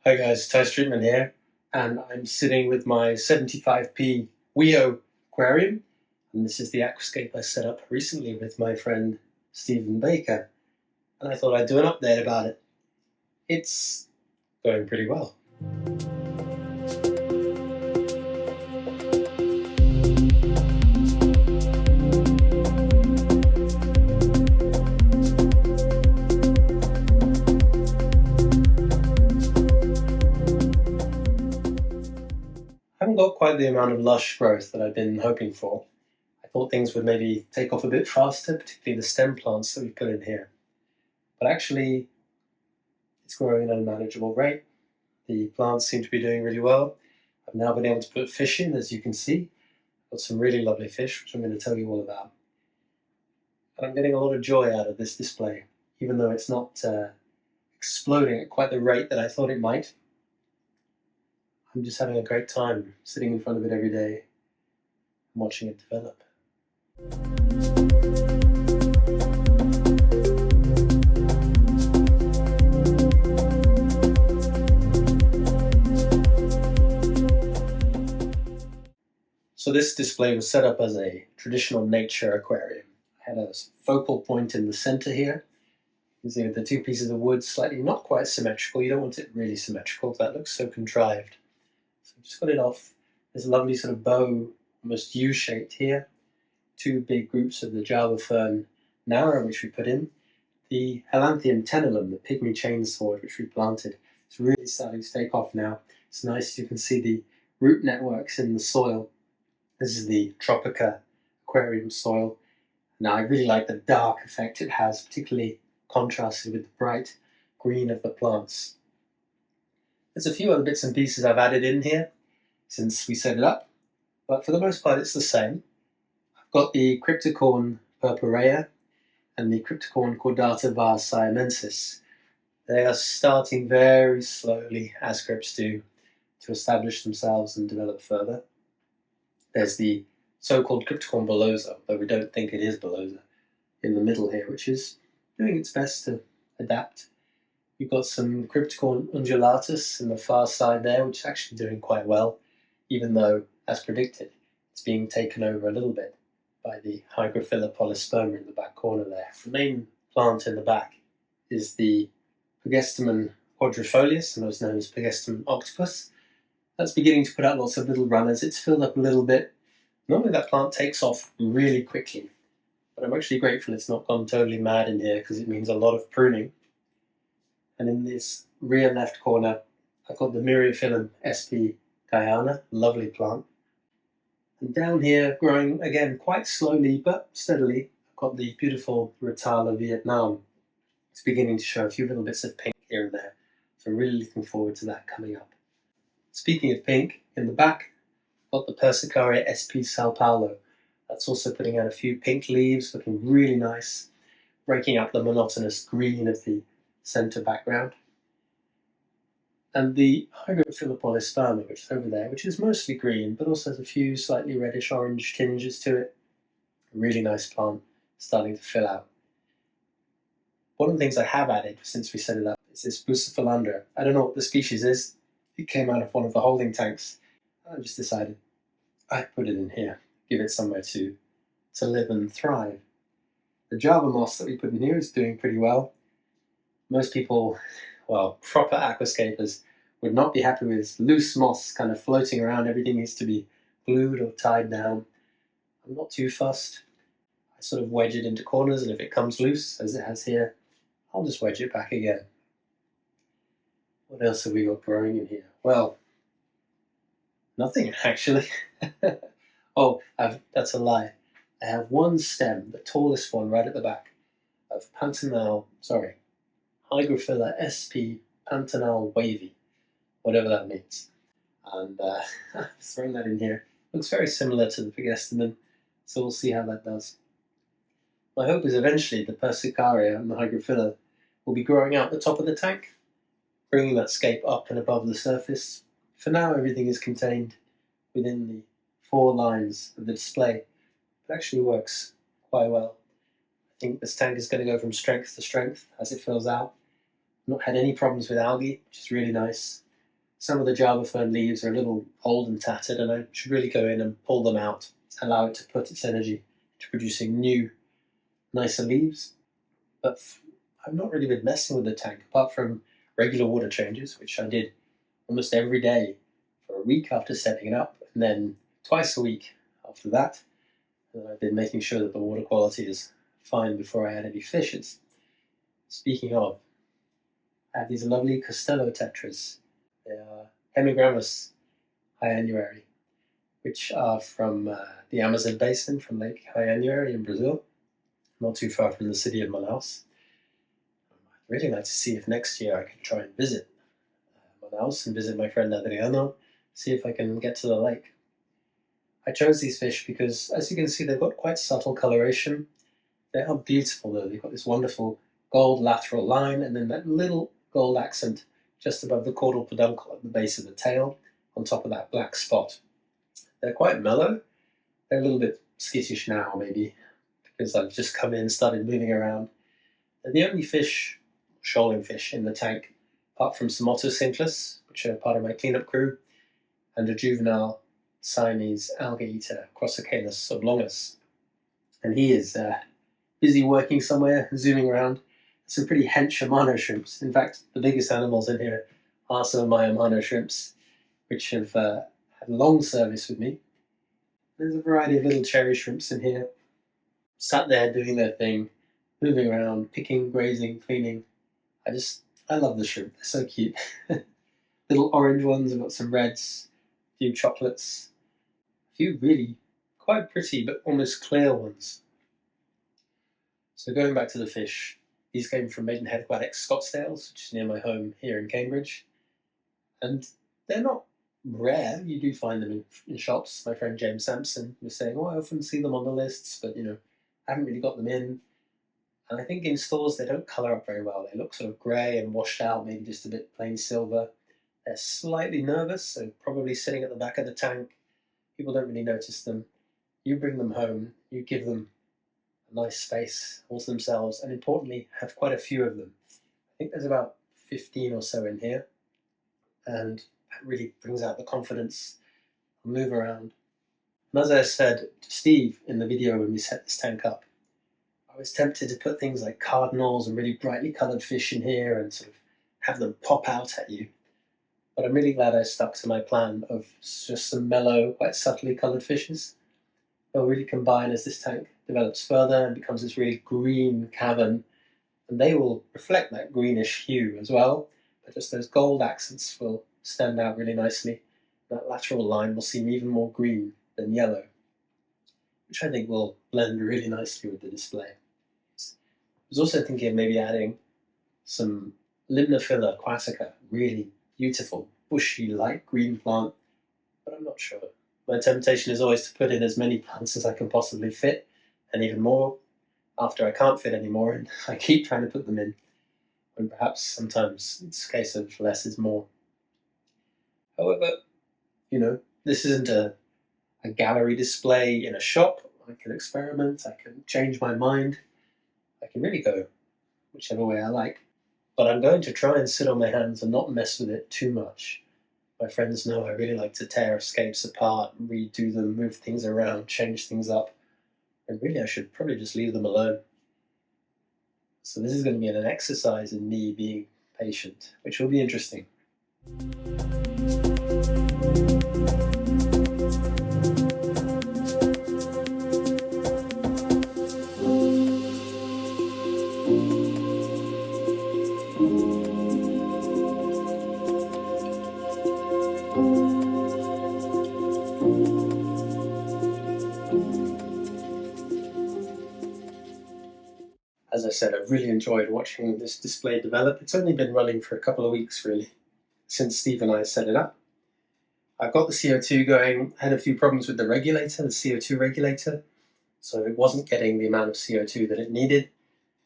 Hi guys, Ty's Treatment here, and I'm sitting with my 75p Wio aquarium, and this is the aquascape I set up recently with my friend Stephen Baker, and I thought I'd do an update about it. It's going pretty well. I haven't got quite the amount of lush growth that I've been hoping for. I thought things would maybe take off a bit faster, particularly the stem plants that we've put in here. But actually, it's growing at a manageable rate. The plants seem to be doing really well. I've now been able to put fish in, as you can see. I've got some really lovely fish, which I'm going to tell you all about. And I'm getting a lot of joy out of this display, even though it's not exploding at quite the rate that I thought it might. I'm just having a great time sitting in front of it every day and watching it develop. So this display was set up as a traditional nature aquarium. I had a focal point in the center here. You can see with the two pieces of wood slightly not quite symmetrical. You don't want it really symmetrical, that looks so contrived. So I've just got it off. There's a lovely sort of bow, almost U-shaped here. Two big groups of the Java fern Nara, which we put in. The Helanthium tenellum, the pygmy chainsword, which we planted. It's really starting to take off now. It's nice, you can see the root networks in the soil. This is the Tropica aquarium soil. Now I really like the dark effect it has, particularly contrasted with the bright green of the plants. There's a few other bits and pieces I've added in here since we set it up, but for the most part it's the same. I've got the Cryptocoryne purpurea and the Cryptocoryne cordata var siamensis. They are starting very slowly, as crypts do, to establish themselves and develop further. There's the so-called Cryptocoryne bullosa, though we don't think it is bullosa, in the middle here, which is doing its best to adapt. You've got some Cryptocoryne undulatus in the far side there, which is actually doing quite well, even though, as predicted, it's being taken over a little bit by the Hygrophila polysperma in the back corner there. The main plant in the back is the Pogostemon quadrifolius, and also known as Pogostemon octopus. That's beginning to put out lots of little runners. It's filled up a little bit. Normally that plant takes off really quickly, but I'm actually grateful it's not gone totally mad in here because it means a lot of pruning. And in this rear left corner, I've got the Myriophyllum sp. Guyana, lovely plant. And down here, growing again quite slowly but steadily, I've got the beautiful Rotala Vietnam. It's beginning to show a few little bits of pink here and there, so I'm really looking forward to that coming up. Speaking of pink, in the back, I've got the Persicaria sp. Sao Paulo. That's also putting out a few pink leaves, looking really nice, breaking up the monotonous green of the center background. And the Hygrophila polysperma, which is over there, which is mostly green, but also has a few slightly reddish-orange tinges to it. A really nice plant, starting to fill out. One of the things I have added since we set it up is this Bucephalandra. I don't know what the species is. It came out of one of the holding tanks. I just decided I'd put it in here, give it somewhere to live and thrive. The Java moss that we put in here is doing pretty well. Most people, well, proper aquascapers, would not be happy with loose moss kind of floating around. Everything needs to be glued or tied down. I'm not too fussed. I sort of wedge it into corners, and if it comes loose, as it has here, I'll just wedge it back again. What else have we got growing in here? Well, nothing actually. Oh, that's a lie. I have one stem, the tallest one right at the back, of Hygrophila sp. Pantanal wavy, whatever that means. And I've thrown that in here. Looks very similar to the Pogostemon, so we'll see how that does. My hope is eventually the Persicaria and the Hygrophila will be growing out the top of the tank, bringing that scape up and above the surface. For now, everything is contained within the 4 lines of the display. It actually works quite well. I think this tank is going to go from strength to strength as it fills out. I've not had any problems with algae, which is really nice. some of the Java fern leaves are a little old and tattered, and I should really go in and pull them out, allow it to put its energy to producing new, nicer leaves. But I've not really been messing with the tank, apart from regular water changes, which I did almost every day for a week after setting it up, and then twice a week after that. And I've been making sure that the water quality is fine before I add any fishes. Speaking of, I have these lovely Costello tetras. They are Hemigrammus hyanuari, which are from the Amazon basin, from Lake Hyanuari in Brazil, not too far from the city of Manaus. I'd really like to see if next year I can try and visit Manaus and visit my friend Adriano, see if I can get to the lake. I chose these fish because, as you can see, they've got quite subtle coloration. They are beautiful though. They've got this wonderful gold lateral line and then that little gold accent just above the caudal peduncle at the base of the tail on top of that black spot. They're quite mellow. They're a little bit skittish now maybe because I've just come in and started moving around. They're the only fish, shoaling fish, in the tank, apart from some Otocinclus, which are part of my cleanup crew, and a juvenile Siamese algae eater, Crossocheilus oblongus. And he is busy working somewhere, zooming around. Some pretty hench amano shrimps. In fact, the biggest animals in here are some of my amano shrimps, which have had long service with me. There's a variety of little cherry shrimps in here, sat there doing their thing, moving around, picking, grazing, cleaning. I love the shrimp, they're so cute. Little orange ones, I've got some reds, a few chocolates, a few really quite pretty but almost clear ones. So going back to the fish, these came from Maidenhead Aquatics, Scottsdales, which is near my home here in Cambridge. And they're not rare, you do find them in shops. My friend James Sampson was saying, I often see them on the lists, but I haven't really got them in. And I think in stores they don't colour up very well. They look sort of grey and washed out, maybe just a bit plain silver. They're slightly nervous, so probably sitting at the back of the tank. People don't really notice them. You bring them home, you give them a nice space all to themselves, and importantly, have quite a few of them. I think there's about 15 or so in here, and that really brings out the confidence. I'll move around. And as I said to Steve in the video when we set this tank up, I was tempted to put things like cardinals and really brightly coloured fish in here and sort of have them pop out at you. But I'm really glad I stuck to my plan of just some mellow, quite subtly coloured fishes. They'll really combine as this tank develops further and becomes this really green cavern, and they will reflect that greenish hue as well, but just those gold accents will stand out really nicely. That lateral line will seem even more green than yellow, which I think will blend really nicely with the display. I was also thinking of maybe adding some Limnophila aquatica, really beautiful, bushy, light green plant, but I'm not sure. My temptation is always to put in as many plants as I can possibly fit, and even more after I can't fit anymore, and I keep trying to put them in, when perhaps sometimes it's a case of less is more. However, this isn't a gallery display in a shop. I can experiment, I can change my mind, I can really go whichever way I like. But I'm going to try and sit on my hands and not mess with it too much. My friends know I really like to tear escapes apart, redo them, move things around, change things up. And really I should probably just leave them alone. So this is going to be an exercise in me being patient, which will be interesting. As I said, I've really enjoyed watching this display develop. It's only been running for a couple of weeks, really, since Steve and I set it up. I've got the CO2 going, had a few problems with the regulator, the CO2 regulator, so it wasn't getting the amount of CO2 that it needed.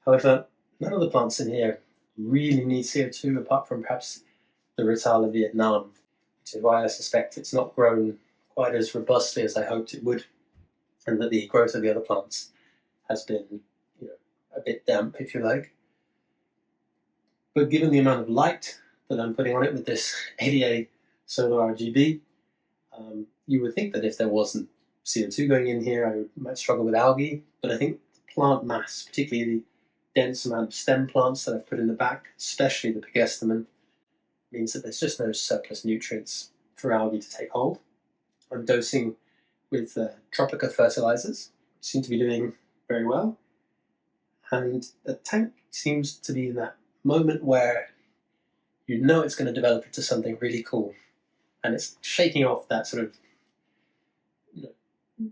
However, none of the plants in here really need CO2, apart from perhaps the Rotala Vietnam, which is why I suspect it's not grown quite as robustly as I hoped it would, and that the growth of the other plants has been a bit damp, if you like. But given the amount of light that I'm putting on it with this 88 Solar RGB. You would think that if there wasn't CO2 going in here, I might struggle with algae, but I think the plant mass, particularly the dense amount of stem plants that I've put in the back, especially the Pogostemon, means that there's just no surplus nutrients for algae to take hold. I'm dosing with Tropica fertilizers, which seem to be doing very well. And the tank seems to be in that moment where you know it's going to develop into something really cool. And it's shaking off that sort of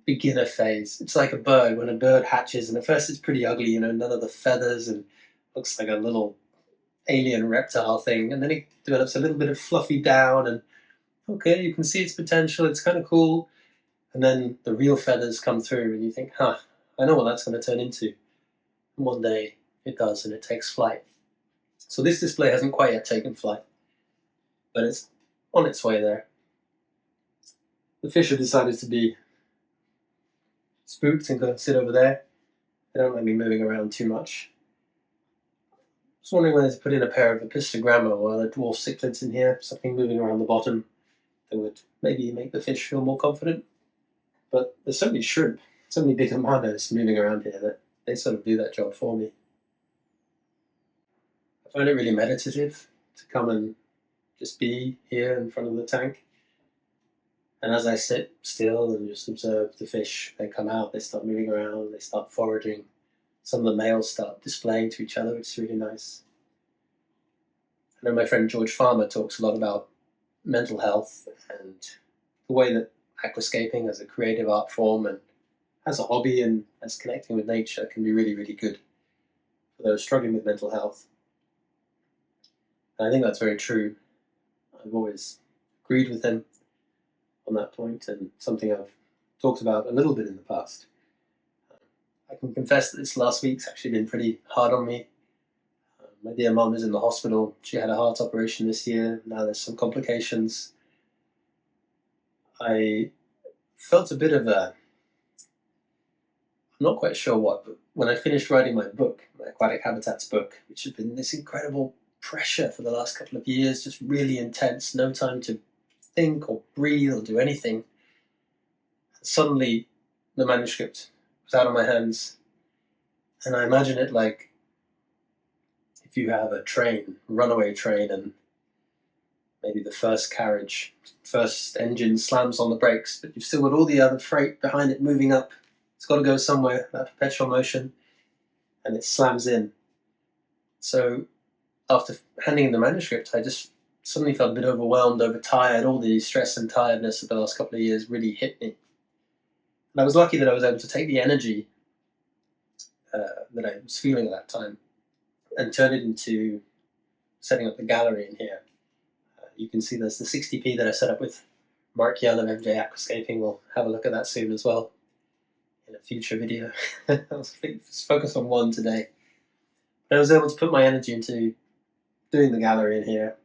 beginner phase. It's like a bird, when a bird hatches, and at first it's pretty ugly, none of the feathers, and looks like a little alien reptile thing. And then it develops a little bit of fluffy down, and okay, you can see its potential, it's kind of cool. And then the real feathers come through, and you think, I know what that's going to turn into. And one day it does, and it takes flight. So this display hasn't quite yet taken flight, but it's on its way there. The fish have decided to be spooked and go and sit over there. They don't like me moving around too much. I was wondering whether to put in a pair of Hyphessobrycon or other dwarf cichlids in here, something moving around the bottom that would maybe make the fish feel more confident. But there's so many shrimp, so many big hermanos moving around here that they sort of do that job for me. I find it really meditative to come and just be here in front of the tank. And as I sit still and just observe the fish, they come out, they start moving around, they start foraging. Some of the males start displaying to each other, which is really nice. I know my friend George Farmer talks a lot about mental health and the way that aquascaping as a creative art form and as a hobby and as connecting with nature can be really, really good for those struggling with mental health. And I think that's very true. I've always agreed with him on that point, and something I've talked about a little bit in the past. I can confess that this last week's actually been pretty hard on me. My dear mum is in the hospital. She had a heart operation this year. Now there's some complications. I felt a bit of I'm not quite sure what, but when I finished writing my book, my Aquatic Habitats book, which has been this incredible pressure for the last couple of years, just really intense, no time to think or breathe or do anything. Suddenly the manuscript was out of my hands, and I imagine it like if you have a train, a runaway train, and maybe the first engine slams on the brakes, but you've still got all the other freight behind it moving up. It's got to go somewhere, that perpetual motion, and it slams in. So after handing in the manuscript, I just suddenly felt a bit overwhelmed, overtired. All the stress and tiredness of the last couple of years really hit me. And I was lucky that I was able to take the energy that I was feeling at that time and turn it into setting up the gallery in here. You can see there's the 60p that I set up with Mark Young of MJ Aquascaping. We'll have a look at that soon as well in a future video. I'll focus on one today. But I was able to put my energy into doing the gallery in here,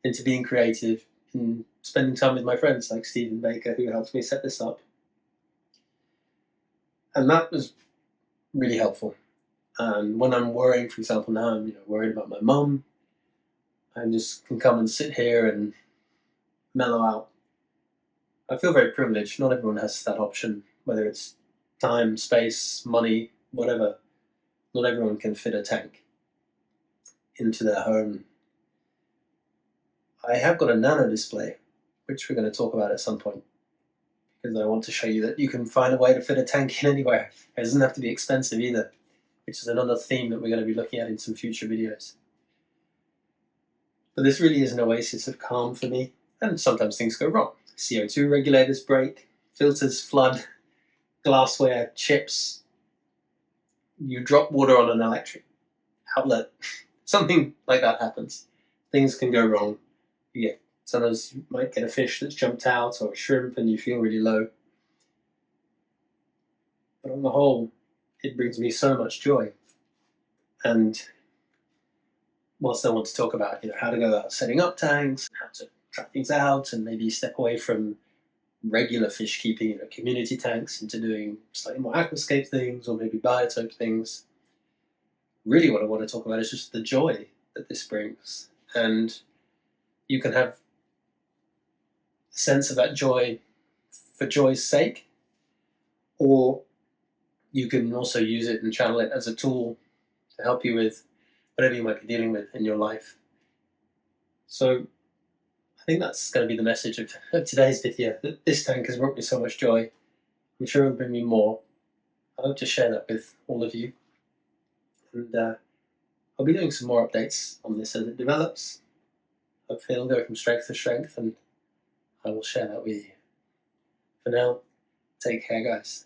into being creative, and spending time with my friends like Stephen Baker, who helped me set this up. And that was really helpful. And when I'm worrying, for example, now I'm worried about my mum, I just can come and sit here and mellow out. I feel very privileged. Not everyone has that option, whether it's time, space, money, whatever. Not everyone can fit a tank into their home. I have got a nano display, which we're going to talk about at some point, because I want to show you that you can find a way to fit a tank in anywhere. It doesn't have to be expensive either, which is another theme that we're going to be looking at in some future videos. But this really is an oasis of calm for me, and sometimes things go wrong. CO2 regulators break, filters flood, glassware chips, you drop water on an electric outlet, something like that happens. Things can go wrong. Sometimes you might get a fish that's jumped out or a shrimp and you feel really low. But on the whole, it brings me so much joy. And whilst I want to talk about how to go about setting up tanks, how to try things out, and maybe step away from regular fish keeping, community tanks, into doing slightly more aquascape things or maybe biotope things, really what I want to talk about is just the joy that this brings. And you can have a sense of that joy for joy's sake, or you can also use it and channel it as a tool to help you with whatever you might be dealing with in your life. So I think that's going to be the message of today's video. This tank has brought me so much joy. I'm sure it'll bring me more. I hope to share that with all of you. And I'll be doing some more updates on this as it develops. Hopefully it'll go from strength to strength, and I will share that with you. For now, take care, guys.